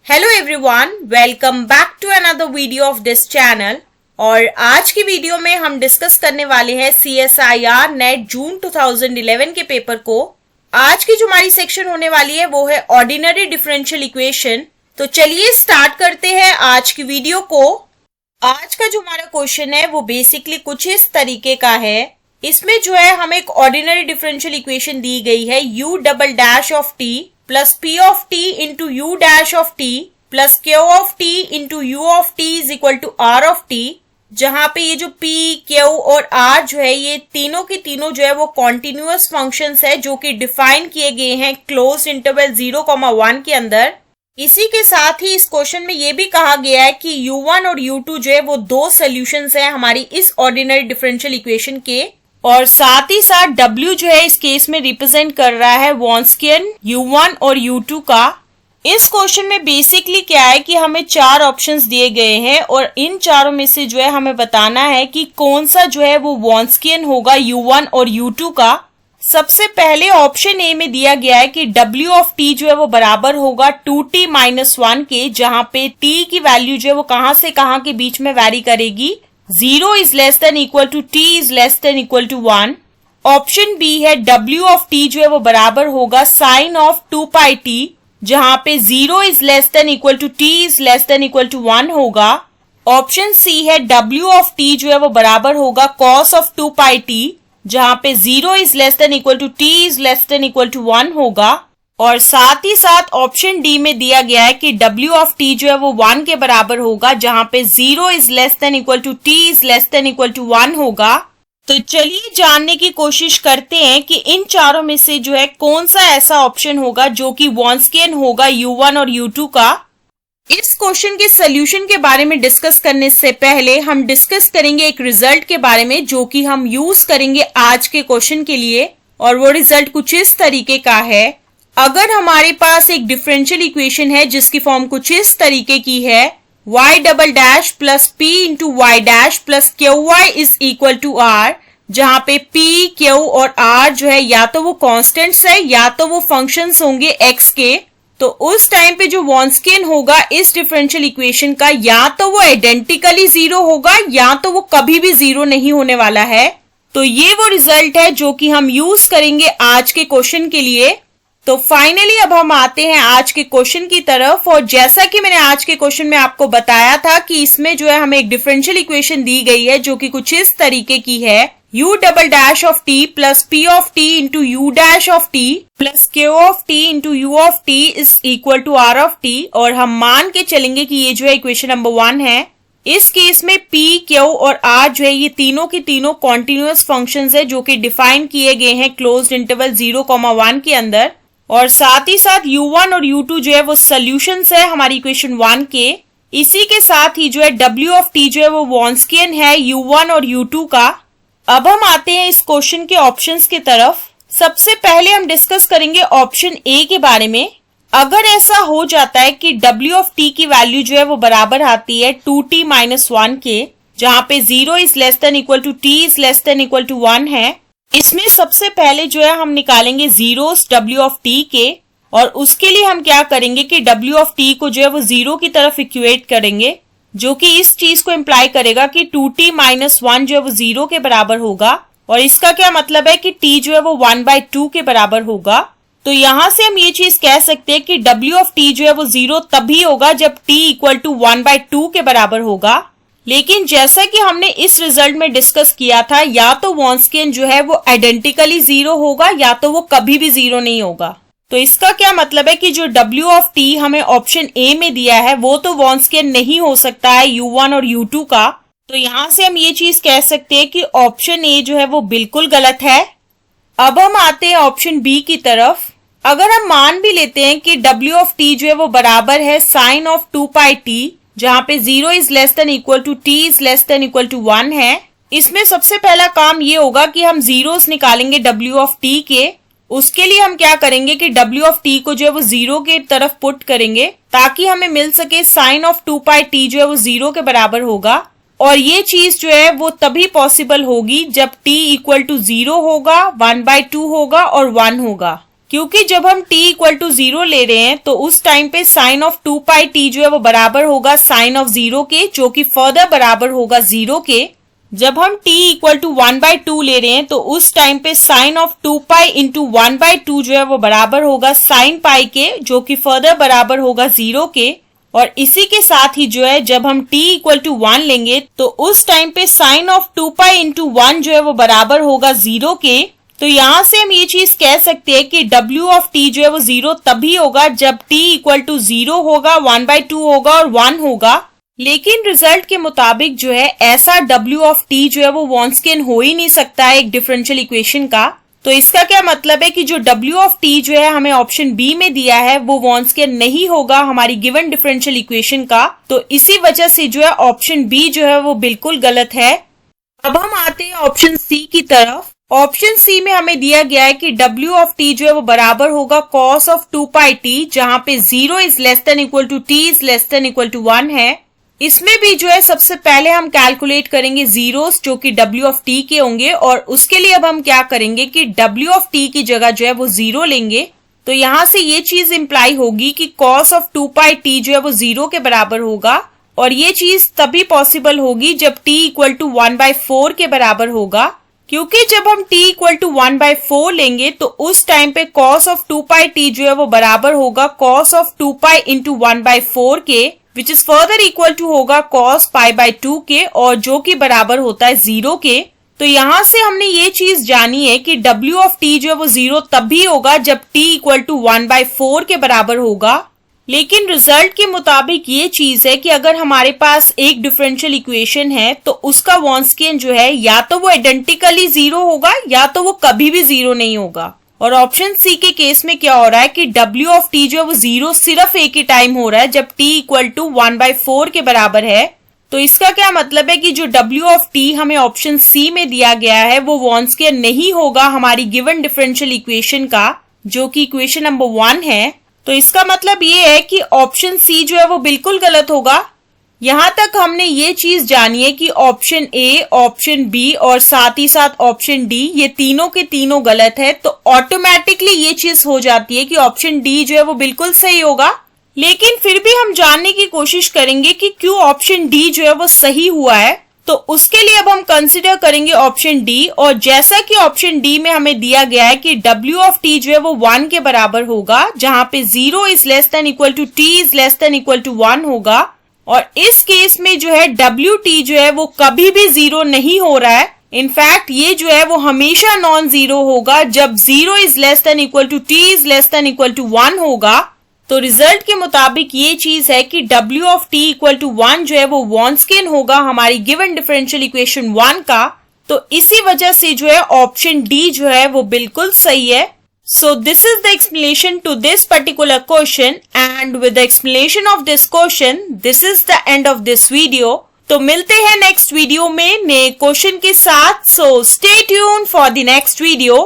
Hello everyone, welcome back to another video of this channel. और आज की video में हम डिस्कस करने वाले हैं CSIR नेट जून 2011 के पेपर को। आज की जो हमारी सेक्शन होने वाली है वो है ऑर्डिनरी डिफरेंशियल इक्वेशन। तो चलिए स्टार्ट करते हैं आज की वीडियो को। आज का जो हमारा क्वेश्चन है वो बेसिकली कुछ इस तरीके का है। इसमें जो है हमें एक ऑर्डिनरी डिफरेंशियल इक्वेशन दी गई है u double dash of t plus p of t into u dash of t plus q of t into u of t is equal to r of t, जहां पे ये जो p, q और r जो है ये तीनों की तीनों जो है वो कॉन्टिन्यूअस फंक्शंस है जो कि डिफाइन किए गए हैं क्लोज इंटरवल 0,1 के अंदर। इसी के साथ ही इस क्वेश्चन में ये भी कहा गया है कि u1 और u2 जो है वो दो सोल्यूशंस है हमारी इस ऑर्डिनरी डिफरेंशियल इक्वेशन के, और साथ ही साथ W जो है इस केस में रिप्रेजेंट कर रहा है वॉन्स्कियन U1 और U2 का। इस क्वेश्चन में बेसिकली क्या है कि हमें चार ऑप्शंस दिए गए हैं और इन चारों में से जो है हमें बताना है कि कौन सा जो है वो वॉन्स्कियन होगा U1 और U2 का। सबसे पहले ऑप्शन ए में दिया गया है कि W ऑफ t जो है वो बराबर होगा 2t माइनस 1 के, जहां पे t की वैल्यू जो है वो कहां से कहां के बीच में वैरी करेगी। 0 is less than equal to t is less than equal to 1। Option B है W ऑफ t जो है वो बराबर होगा साइन ऑफ 2 पाई t, जहां पे 0 is less than equal to t is less than equal to 1 होगा। Option C है W ऑफ t जो है वो बराबर होगा cos ऑफ 2 पाई t, जहां पे 0 is less than equal to t is less than equal to 1 होगा। और साथ ही साथ ऑप्शन डी में दिया गया है कि W ऑफ t जो है वो 1 के बराबर होगा, जहां पे 0 is less than equal to t is less than equal to 1 होगा। तो चलिए जानने की कोशिश करते हैं कि इन चारों में से जो है कौन सा ऐसा ऑप्शन होगा जो कि वॉन्स्कियन होगा U1 और U2 का। इस क्वेश्चन के सोल्यूशन के बारे में डिस्कस करने से पहले हम डिस्कस करेंगे एक रिजल्ट के बारे में जो कि हम यूज करेंगे आज के क्वेश्चन के लिए, और वो रिजल्ट कुछ इस तरीके का है। अगर हमारे पास एक डिफरेंशियल इक्वेशन है जिसकी फॉर्म कुछ इस तरीके की है y double dash plus p into y dash plus q y is equal to r, जहां पे p, q और r जो है या तो वो कांस्टेंट्स है या तो वो फंक्शंस होंगे x के। तो उस टाइम पे जो वॉन्स्कियन होगा इस डिफरेंशियल इक्वेशन का या तो वो आइडेंटिकली 0 होगा या तो वो कभी भी 0 नहीं होने वाला है। तो ये वो रिजल्ट है जो कि हम यूज करेंगे आज के क्वेश्चन के लिए। तो फाइनली अब हम आते हैं आज के क्वेश्चन की तरफ, और जैसा कि मैंने आज के क्वेश्चन में आपको बताया था कि इसमें जो है हमें एक डिफरेंशियल इक्वेशन दी गई है जो कि कुछ इस तरीके की है u double dash of t plus p of t into u dash of t plus q of t into u of t is equal to r of t। और हम मान के चलेंगे कि ये जो है इक्वेशन नंबर 1 है। इस केस में p, q और r जो है ये तीनों की तीनों कॉन्टिन्यूअस फंक्शंस है जो कि डिफाइन किए गए हैं क्लोज्ड इंटरवल 0,1 के अंदर। और साथ ही साथ U1 और U2 जो है वो सोल्यूशंस है हमारी इक्वेशन 1 के। इसी के साथ ही जो है W ऑफ t जो है वो वॉन्स्कियन है U1 और U2 का। अब हम आते हैं इस क्वेश्चन के ऑप्शंस की तरफ। सबसे पहले हम डिस्कस करेंगे ऑप्शन ए के बारे में। अगर ऐसा हो जाता है कि W ऑफ t की वैल्यू जो है वो बराबर आती है 2t माइनस 1 के, जहां पे 0 is less than equal to t is less than equal to 1 है। इसमें सबसे पहले जो है हम निकालेंगे जीरोस W ऑफ t के, और उसके लिए हम क्या करेंगे कि W ऑफ t को जो है वो 0 की तरफ इक्वेट करेंगे, जो कि इस चीज को इम्प्लाई करेगा कि 2t माइनस 1 जो है वो 0 के बराबर होगा। और इसका क्या मतलब है कि t जो है वो 1/2 के बराबर होगा। तो यहाँ से हम ये चीज कह सकते हैं कि W ऑफ t जो है वो 0 तभी होगा जब t इक्वल टू 1/2 के बराबर होगा। लेकिन जैसा कि हमने इस रिजल्ट में डिस्कस किया था, या तो वॉन्स्कियन जो है वो आइडेंटिकली 0 होगा या तो वो कभी भी 0 नहीं होगा। तो इसका क्या मतलब है कि जो W ऑफ t हमें ऑप्शन ए में दिया है वो तो वॉन्स्कियन नहीं हो सकता है U1 और U2 का। तो यहाँ से हम ये चीज कह सकते हैं कि ऑप्शन ए जो है वो बिल्कुल गलत है। अब हम आते हैं ऑप्शन बी की तरफ। अगर हम मान भी लेते हैं कि W ऑफ t जो है वो बराबर है साइन ऑफ 2 पाई t, जहां पे 0 is less than equal to t is less than equal to 1 है। इसमें सबसे पहला काम ये होगा कि हम जीरोस निकालेंगे W ऑफ t के। उसके लिए हम क्या करेंगे कि W ऑफ t को जो है वो 0 के तरफ पुट करेंगे ताकि हमें मिल सके साइन ऑफ 2 पाई t जो है वो 0 के बराबर होगा। और ये चीज जो है वो तभी पॉसिबल होगी जब t इक्वल टू 0 होगा, 1/2 होगा और 1 होगा। क्योंकि जब हम t इक्वल टू 0 ले रहे हैं तो उस टाइम पे साइन ऑफ 2 पाई t जो है वो बराबर होगा साइन ऑफ 0 के, जो कि फर्दर बराबर होगा 0 के। जब हम t इक्वल टू 1/2 ले रहे हैं तो उस टाइम पे साइन ऑफ 2 पाई इंटू 1/2 जो है वो बराबर होगा साइन पाई के, जो कि फर्दर बराबर होगा 0 के। और इसी के साथ ही जो है जब हम t इक्वल टू 1 लेंगे तो उस टाइम पे साइन ऑफ 2 पाई इंटू 1 जो है वो बराबर होगा 0 के। तो यहाँ से हम ये चीज कह सकते हैं कि w ऑफ t जो है वो 0 तभी होगा जब t इक्वल टू 0 होगा, 1/2 होगा और 1 होगा। लेकिन रिजल्ट के मुताबिक जो है ऐसा w ऑफ t जो है वो वॉन्स्कियन हो ही नहीं सकता है एक डिफरेंशियल इक्वेशन का। तो इसका क्या मतलब है कि जो w ऑफ t जो है हमें ऑप्शन बी में दिया है वो वॉन्स्कियन नहीं होगा हमारी गिवन डिफरेंशियल इक्वेशन का। तो इसी वजह से जो है ऑप्शन बी जो है वो बिल्कुल गलत है। अब हम आते हैं ऑप्शन सी की तरफ। ऑप्शन सी में हमें दिया गया है कि w ऑफ t जो है वो बराबर होगा cos ऑफ 2 पाई t, जहां पे 0 is less than equal to t is less than equal to 1 है। इसमें भी जो है सबसे पहले हम कैलकुलेट करेंगे जीरोस जो कि w ऑफ t के होंगे, और उसके लिए अब हम क्या करेंगे कि w ऑफ t की जगह जो है वो 0 लेंगे। तो यहाँ से ये चीज इंप्लाई होगी कि cos ऑफ 2 पाई t जो है वो 0 के बराबर होगा, और ये चीज तभी पॉसिबल होगी जब t इक्वल टू 1/4 के बराबर होगा। क्योंकि जब हम t इक्वल टू 1/4 लेंगे तो उस टाइम पे cos ऑफ 2 पाई t जो है वो बराबर होगा cos ऑफ 2 पाई इंटू 1/4 के, which is further equal to होगा cos π/2 के, और जो कि बराबर होता है 0 के। तो यहाँ से हमने ये चीज जानी है कि w ऑफ t जो है वो 0 तभी होगा जब t इक्वल टू 1/4 के बराबर होगा। लेकिन रिजल्ट के मुताबिक ये चीज है कि अगर हमारे पास एक डिफरेंशियल इक्वेशन है तो उसका वॉन्स्कियन जो है या तो वो आइडेंटिकली 0 होगा या तो वो कभी भी 0 नहीं होगा। और ऑप्शन सी के केस में क्या हो रहा है कि w ऑफ t जो है वो 0 सिर्फ एक ही टाइम हो रहा है जब t इक्वल टू 1/4 के बराबर है। तो इसका क्या मतलब है कि जो w ऑफ t हमें ऑप्शन सी में दिया गया है वो वॉन्स्कियन नहीं होगा हमारी गिवन डिफरेंशियल इक्वेशन का, जो कि इक्वेशन नंबर 1 है। तो इसका मतलब ये है कि ऑप्शन सी जो है वो बिल्कुल गलत होगा। यहाँ तक हमने ये चीज जानी है कि ऑप्शन ए, ऑप्शन बी और साथ ही साथ ऑप्शन डी ये तीनों के तीनों गलत है। तो ऑटोमेटिकली ये चीज हो जाती है कि ऑप्शन डी जो है वो बिल्कुल सही होगा। लेकिन फिर भी हम जानने की कोशिश करेंगे कि क्यों ऑप्शन डी जो है वो सही हुआ है। तो उसके लिए अब हम कंसिडर करेंगे ऑप्शन डी, और जैसा कि ऑप्शन डी में हमें दिया गया है कि w ऑफ t जो है वो 1 के बराबर होगा, जहां पे 0 is less than equal to t is less than equal to 1 होगा। और इस केस में जो है wt जो है वो कभी भी 0 नहीं हो रहा है। इनफैक्ट ये जो है वो हमेशा नॉन जीरो होगा जब 0 is less than equal to t is less than equal to 1 होगा। तो रिजल्ट के मुताबिक ये चीज है कि w of t equal to 1 जो है वो वॉन्स्कियन होगा हमारी गिवन डिफरेंशियल इक्वेशन 1 का। तो इसी वजह से जो है ऑप्शन डी जो है वो बिल्कुल सही है। So this is the explanation to this particular question, and with the explanation of this question, this is the end of this video. तो मिलते हैं नेक्स्ट वीडियो में नए क्वेश्चन के साथ। So stay tuned for the next video.